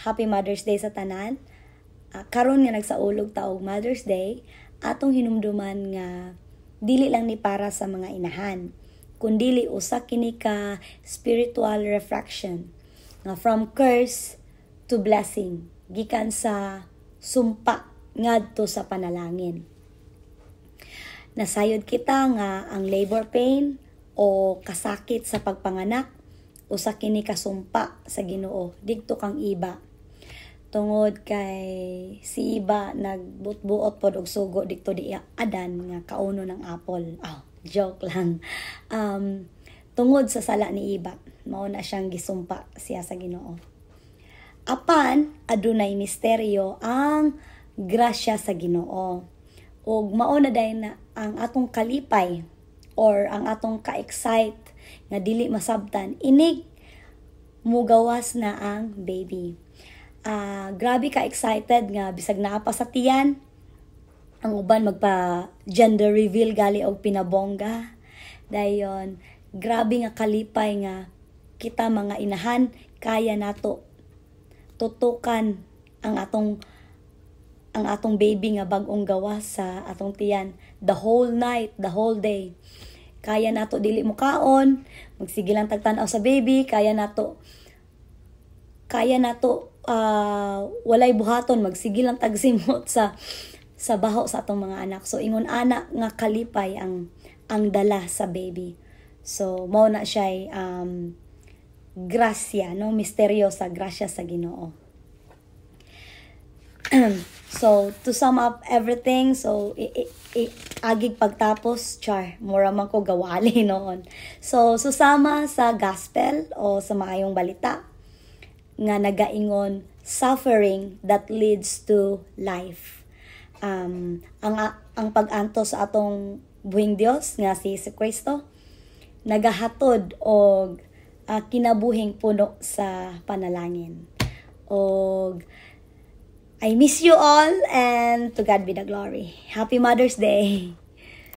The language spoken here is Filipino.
Happy Mother's Day sa tanan. Karon nga nagsaulog ta og Mother's Day, atong hinumduman nga dili lang ni para sa mga inahan, kundili usa kini ka spiritual refraction nga from curse to blessing, gikan sa sumpa ngadto sa panalangin. Nasayod kita nga ang labor pain o kasakit sa pagpanganak usa kini kasumpa sa Ginoo didto kang iba. Tungod kay si iba nagbutbuot pod og sugo didto di Adan nga kauno ng apple. Joke lang. Tungod sa sala ni iba, mao na siyang gisumpa siya sa Ginoo. Apan adunay misteryo ang grasya sa Ginoo. Ug mao na dayon na ang atong kalipay or ang atong ka-excite nga dili masabtan inig mugawas na ang baby. Grabe ka excited nga bisag naa pa sa tiyan, ang uban magpa gender reveal gali og pinabongga. Dayon grabe nga kalipay nga kita mga inahan kaya nato tutukan ang atong baby nga bag-ong gawas sa atong tiyan the whole night, the whole day. Kaya nato dili mo kaon, magsige lang tagtanaw sa baby, kaya nato walay buhaton, magsige lang tagsimot sa baho sa atong mga anak. So ingon ana nga kalipay ang dala sa baby. So mao na siya grasya, no, misteryo sa grasya sa Ginoo. So to sum up everything, so agig pagtapos mura man ko gawali noon. So susama sa gospel o sa maayong balita nga nagaingon suffering that leads to life. Ang pag-anto sa atong buhing Dios nga si Kristo nagahatod og kinabuhing puno sa panalangin. Og I miss you all and to God be the glory. Happy Mother's Day.